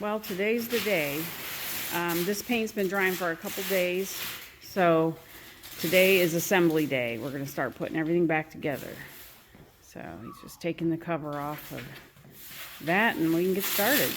Well, today's the day. This paint's been drying for a couple days, so today is assembly day. We're going to start putting everything back together. So he's just taking the cover off of that and we can get started.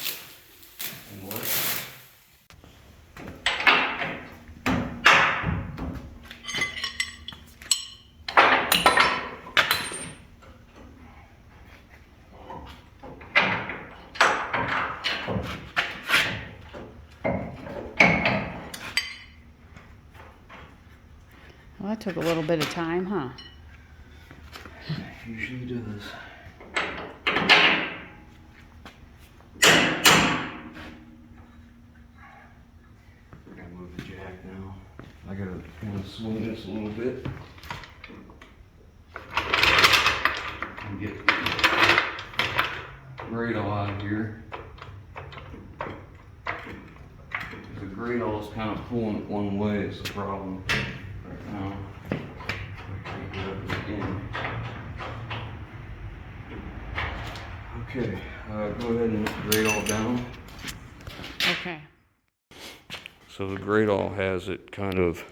Well, that took a little bit of time, huh? Usually does. We're gonna move the jack now. I gotta kind of swing this a little bit and get the gradle out of here. The gradle is kind of pulling it one way. It's the problem right now. Okay, go ahead and grade all down. Okay. So the grade all has it kind of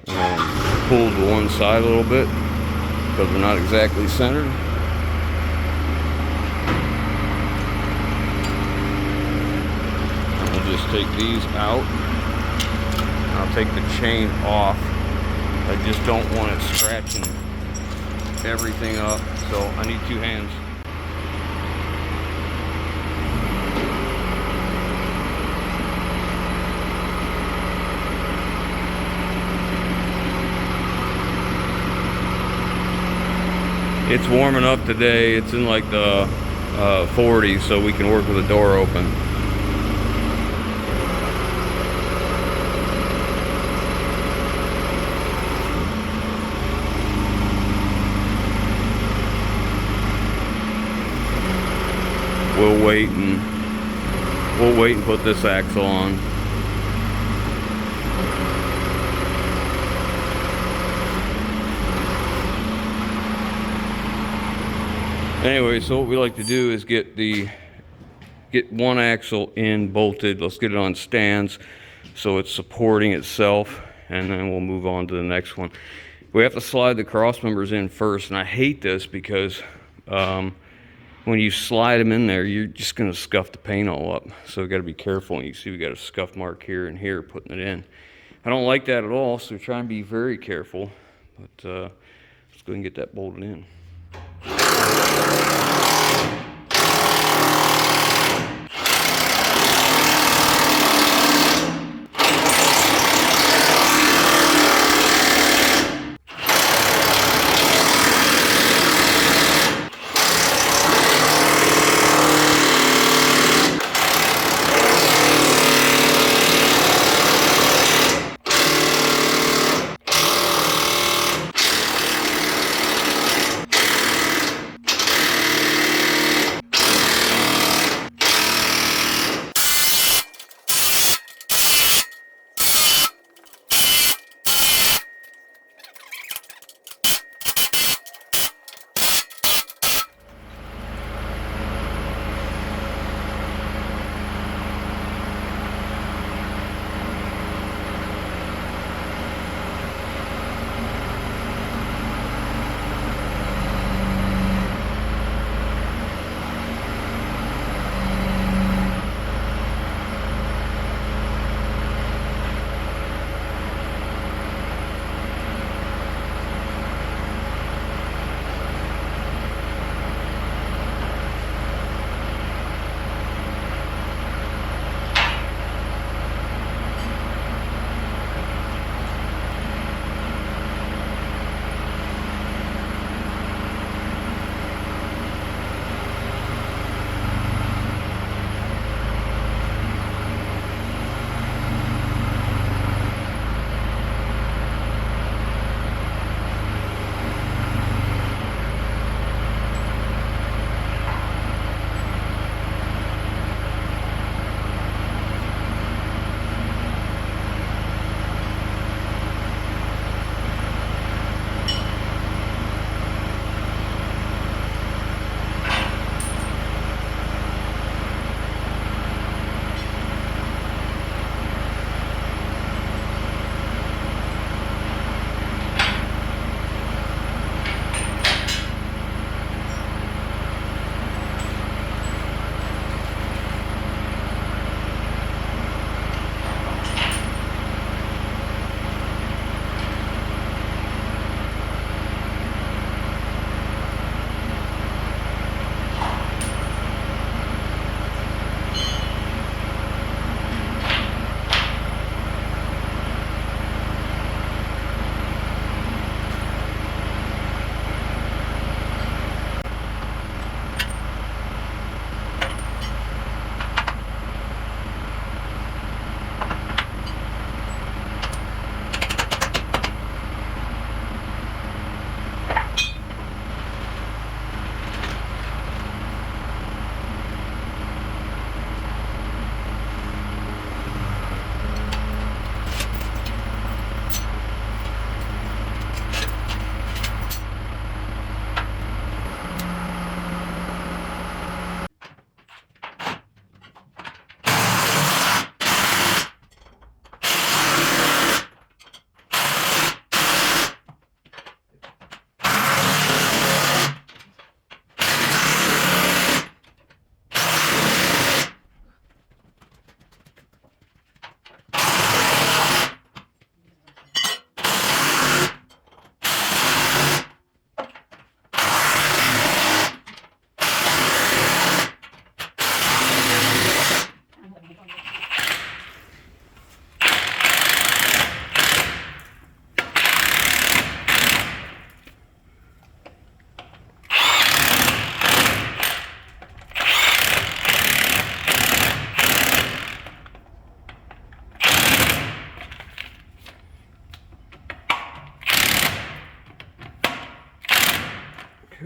pulled to one side a little bit because they're not exactly centered. I'll just take these out. I'll take the chain off. I just don't want it scratching everything up, so I need two hands. It's warming up today. It's in like the 40s, so we can work with the door open. We'll wait and put this axle on. Anyway, so what we like to do is get one axle in bolted. Let's get it on stands so it's supporting itself, and then we'll move on to the next one. We have to slide the cross members in first, and I hate this because when you slide them in there, you're just going to scuff the paint all up. So we got to be careful. And you see we got a scuff mark here and here putting it in. I don't like that at all, so try and be very careful. But let's go ahead and get that bolted in.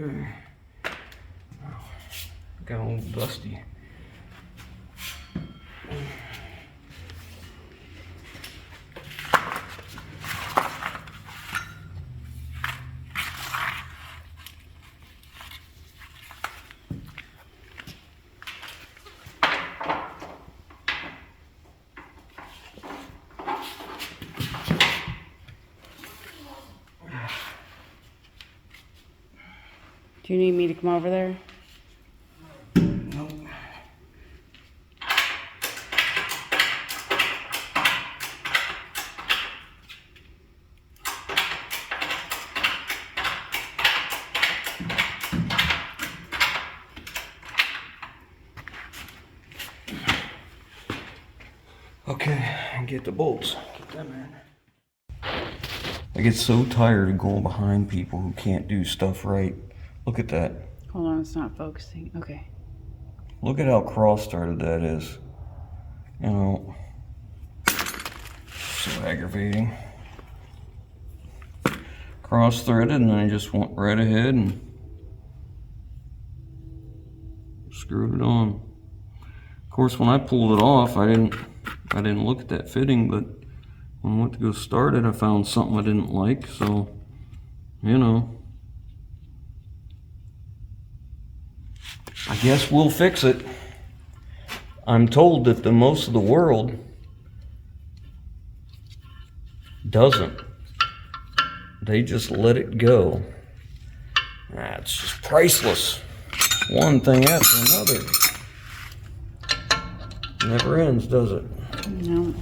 Okay. Got a little dusty. Do you need me to come over there? Nope. Okay, and get the bolts. Get them in. I get so tired of going behind people who can't do stuff right. Look at that. Hold on, it's not focusing. Okay. Look at how cross-threaded that is. You know, so aggravating. Cross-threaded, and then I just went right ahead and screwed it on. Of course, when I pulled it off, I didn't look at that fitting, but when I went to go start it, I found something I didn't like, so, you know. I guess we'll fix it. I'm told that the most of the world doesn't. They just let it go. It's just priceless. One thing after another. Never ends, does it? No.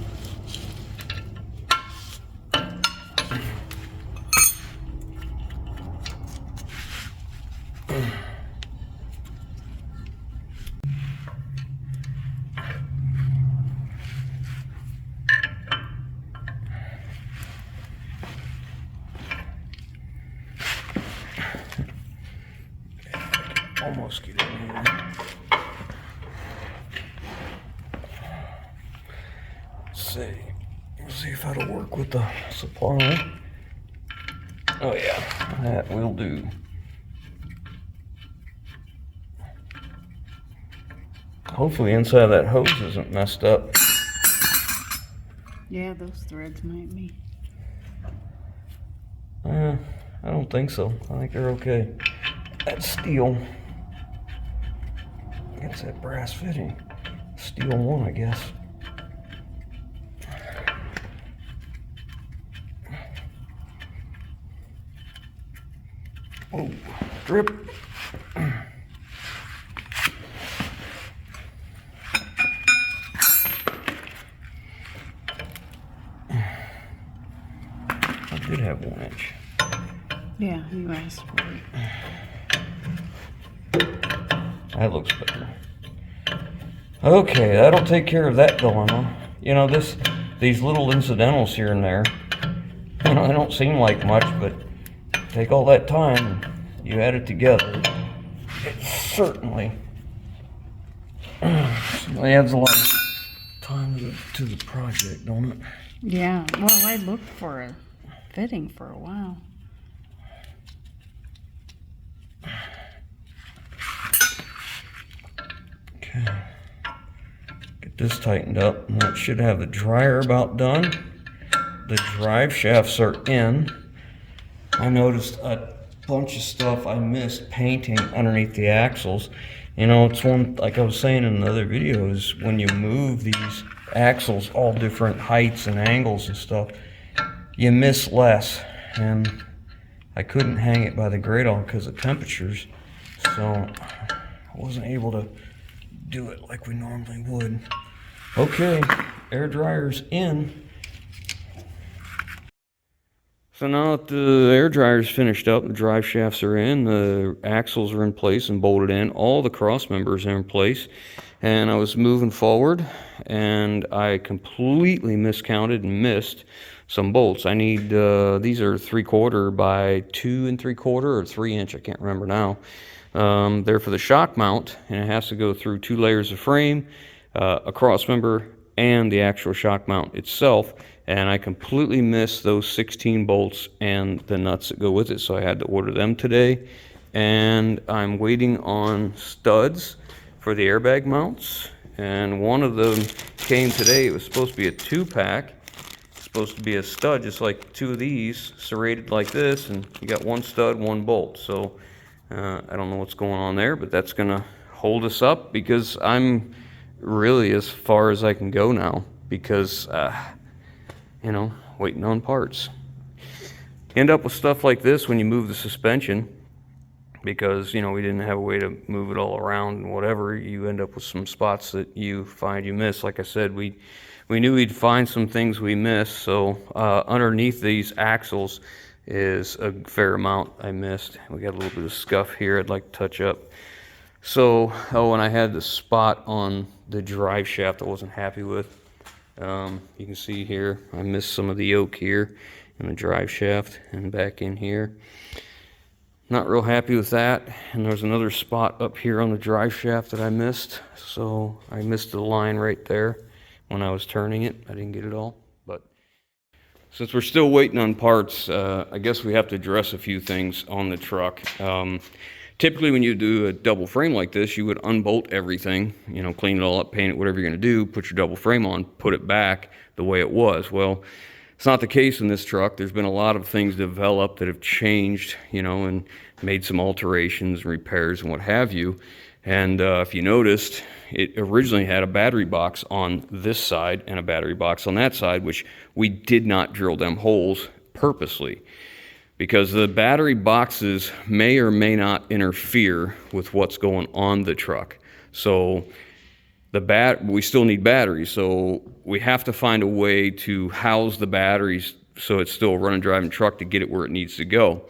Almost get in here. Let's see if that'll work with the supply. Oh yeah, that will do. Hopefully inside of that hose isn't messed up. Yeah, those threads might be. I don't think so. I think they're okay. That's steel. It's that brass fitting. Steel one, I guess. Oh, drip. I did have 1 inch. Yeah, you asked for it. That looks better. Okay, that'll take care of that dilemma. You know, these little incidentals here and there, you know, they don't seem like much, but take all that time and you add it together. It certainly adds a lot of time to the project, don't it? Yeah, well, I looked for a fitting for a while. Okay. Get this tightened up, and that should have the dryer about done. The drive shafts are in. I noticed a bunch of stuff I missed painting underneath the axles. You know, it's one, like I was saying in another video, is when you move these axles all different heights and angles and stuff, you miss less. And I couldn't hang it by the gradle because of temperatures, so I wasn't able to do it like we normally would. Okay, air dryer's in. So now that the air dryer's finished up, the drive shafts are in, the axles are in place and bolted in, all the cross members are in place, and I was moving forward and I completely miscounted and missed some bolts. I need, these are 3/4 by 2 3/4 or 3 inch, I can't remember now. They're for the shock mount, and it has to go through 2 layers of frame, a cross member, and the actual shock mount itself. And I completely missed those 16 bolts and the nuts that go with it, so I had to order them today. and I'm waiting on studs for the airbag mounts. And one of them came today. It was supposed to be a 2-pack. It's supposed to be a stud, just like 2 of these, serrated like this, and you got 1 stud, 1 bolt. So I don't know what's going on there, but that's gonna hold us up because I'm really as far as I can go now because, you know, waiting on parts. End up with stuff like this when you move the suspension because, you know, we didn't have a way to move it all around and whatever. You end up with some spots that you find you miss. Like I said, we knew we'd find some things we missed. So underneath these axles is a fair amount I missed. We got a little bit of scuff here I'd like to touch up. So, oh, and I had the spot on the drive shaft I wasn't happy with. You can see here, I missed some of the yoke here in the drive shaft and back in here. Not real happy with that. And there's another spot up here on the drive shaft that I missed. So I missed the line right there when I was turning it. I didn't get it all, but since we're still waiting on parts, I guess we have to address a few things on the truck. Typically when you do a double frame like this, you would unbolt everything, you know, clean it all up, paint it, whatever you're gonna do, put your double frame on, put it back the way it was. Well, it's not the case in this truck. There's been a lot of things developed that have changed, you know, and made some alterations, repairs, and what have you. And if you noticed, it originally had a battery box on this side and a battery box on that side, which we did not drill them holes purposely, because the battery boxes may or may not interfere with what's going on the truck. So we still need batteries, so we have to find a way to house the batteries so it's still a running, driving truck to get it where it needs to go.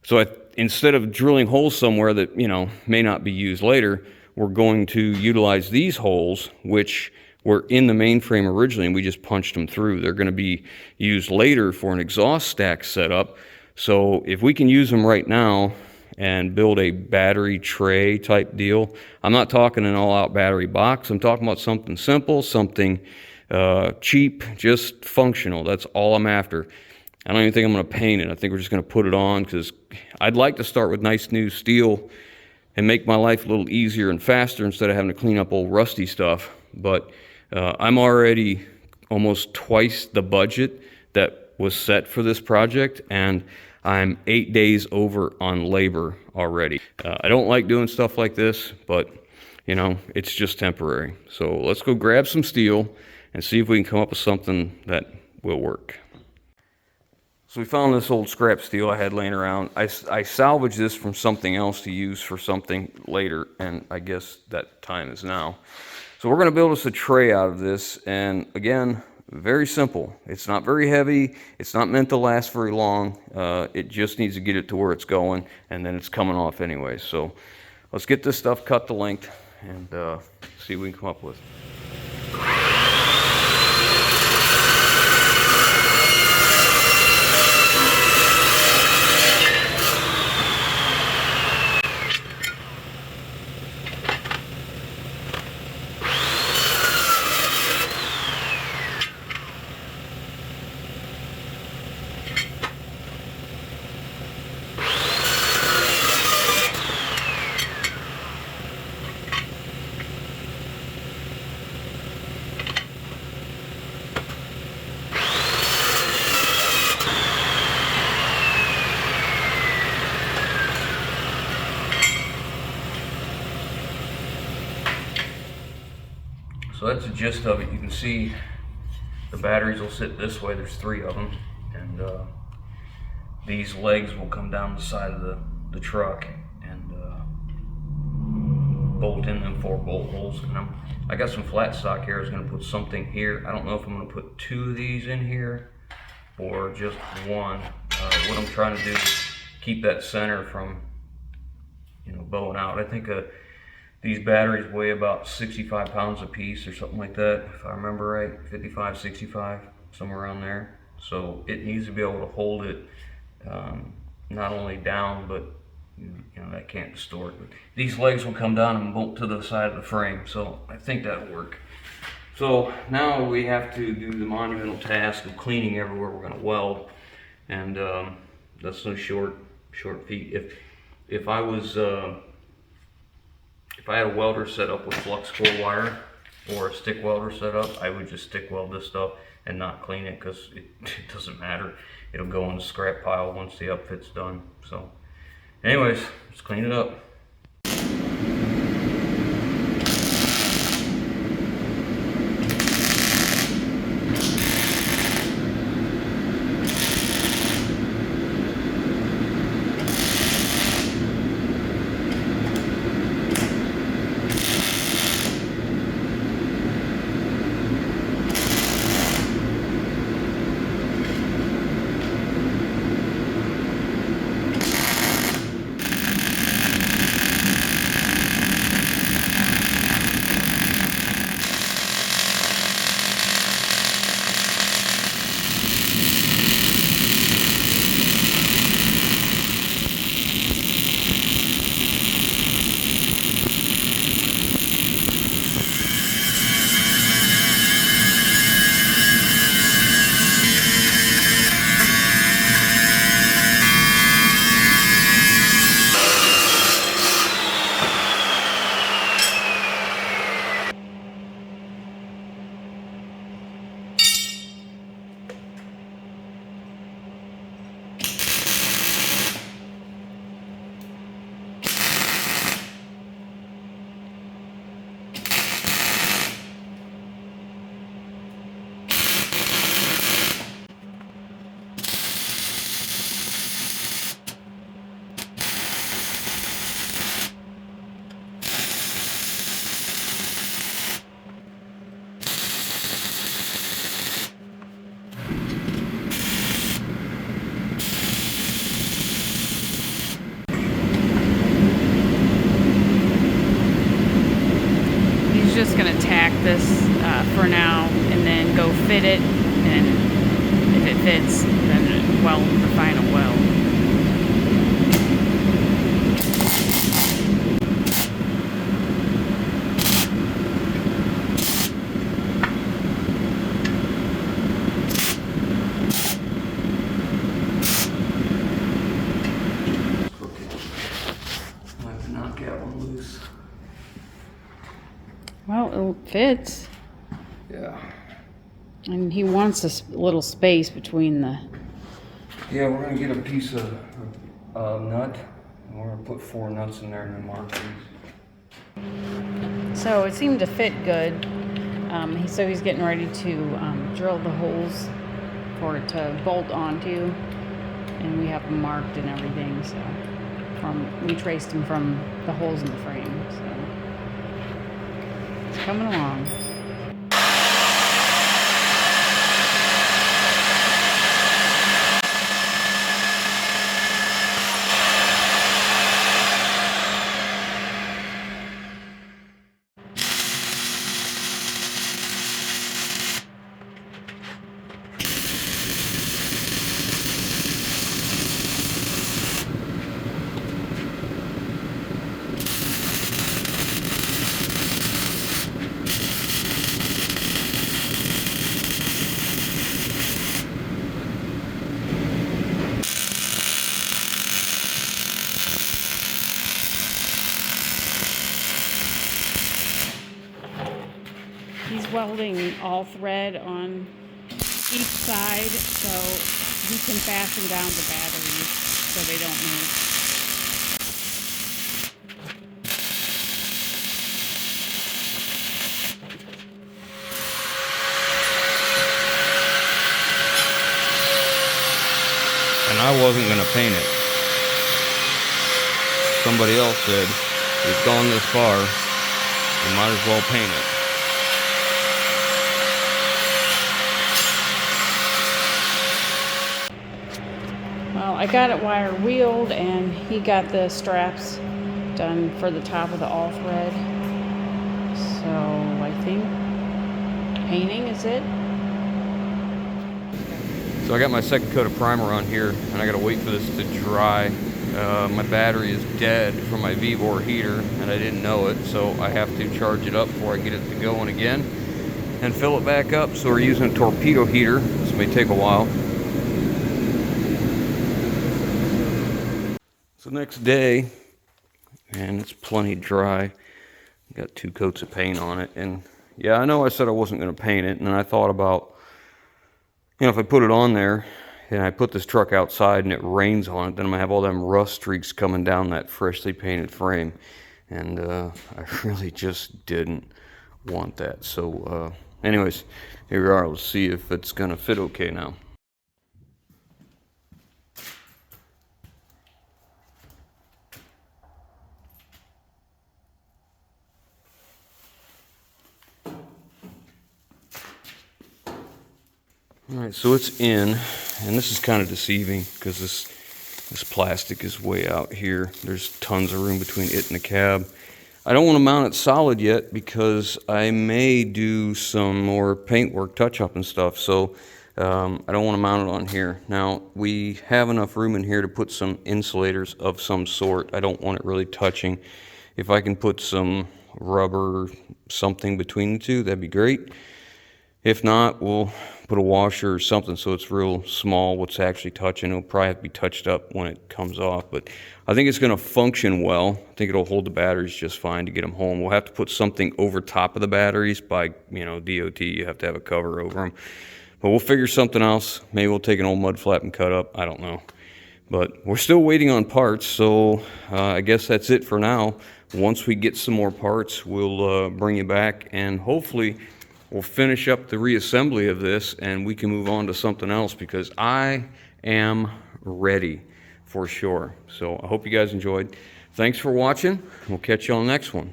So instead of drilling holes somewhere that, you know, may not be used later, we're going to utilize these holes, which were in the mainframe originally, and we just punched them through. They're going to be used later for an exhaust stack setup. So if we can use them right now and build a battery tray type deal, I'm not talking an all-out battery box. I'm talking about something simple, something cheap, just functional. That's all I'm after. I don't even think I'm going to paint it. I think we're just going to put it on because I'd like to start with nice new steel and make my life a little easier and faster instead of having to clean up old rusty stuff. But I'm already almost twice the budget that was set for this project, and I'm 8 days over on labor already. I don't like doing stuff like this, but you know, it's just temporary. So let's go grab some steel and see if we can come up with something that will work. So we found this old scrap steel I had laying around. I salvaged this from something else to use for something later, and I guess that time is now. So we're gonna build us a tray out of this, and again, very simple. It's not very heavy. It's not meant to last very long. It just needs to get it to where it's going, and then it's coming off anyway. So let's get this stuff cut to length and see what we can come up with. So that's the gist of it. You can see the batteries will sit this way. There's 3 of them, and these legs will come down the side of the truck and bolt in them 4 bolt holes. And I got some flat stock here. I was going to put something here. I don't know if I'm going to put 2 of these in here or just 1. What I'm trying to do is keep that center from, you know, bowing out. I think these batteries weigh about 65 pounds a piece or something like that, if I remember right, 55, 65, somewhere around there. So it needs to be able to hold it not only down, but you know, that can't distort. But these legs will come down and bolt to the side of the frame, so I think that'll work. So now we have to do the monumental task of cleaning everywhere we're going to weld, and that's no short feat. if I was, if I had a welder set up with flux core wire or a stick welder set up, I would just stick weld this stuff and not clean it, because it doesn't matter. It'll go in the scrap pile once the upfit's done. So anyways, let's clean it up. Just gonna tack this for now and then go fit it, and if it fits, then weld the final weld. I have to knock that one loose. Well, it fits. Yeah. And he wants a little space between the... Yeah, we're gonna get a piece of nut, and we're gonna put 4 nuts in there and then mark these. So it seemed to fit good. So he's getting ready to drill the holes for it to bolt onto, and we have them marked and everything. So we traced them from the holes in the frame. So it's coming along. He's welding all thread on each side so he can fasten down the batteries so they don't move. And I wasn't gonna paint it. Somebody else said, "We've gone this far, we might as well paint it." Well, I got it wire wheeled and he got the straps done for the top of the all thread. So I think painting is it. So I got my second coat of primer on here, and I gotta wait for this to dry. My battery is dead from my Vevor heater, and I didn't know it, so I have to charge it up before I get it to going again and fill it back up. So we're using a torpedo heater. This may take a while. So next day, and it's plenty dry. Got 2 coats of paint on it, and yeah, I know I said I wasn't going to paint it, and then I thought about, you know, if I put it on there and I put this truck outside and it rains on it, then I'm gonna have all them rust streaks coming down that freshly painted frame, and I really just didn't want that. So anyways, here we are. Let's see if it's gonna fit okay now. All right, so it's in, and this is kind of deceiving because this plastic is way out here. There's tons of room between it and the cab. I don't want to mount it solid yet because I may do some more paintwork, touch-up and stuff, so I don't want to mount it on here. Now, we have enough room in here to put some insulators of some sort. I don't want it really touching. If I can put some rubber something between the two, that'd be great. If not, we'll put a washer or something so it's real small what's actually touching. It'll probably have to be touched up when it comes off, but I think it's going to function well. I think it'll hold the batteries just fine to get them home. We'll have to put something over top of the batteries by, you know, DOT. You have to have a cover over them. But we'll figure something else. Maybe we'll take an old mud flap and cut up. I don't know. But we're still waiting on parts, so I guess that's it for now. Once we get some more parts, we'll bring you back, and hopefully we'll finish up the reassembly of this and we can move on to something else because I am ready for sure. So I hope you guys enjoyed. Thanks for watching. We'll catch you on the next one.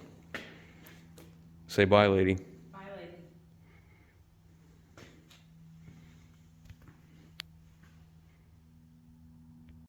Say bye, lady.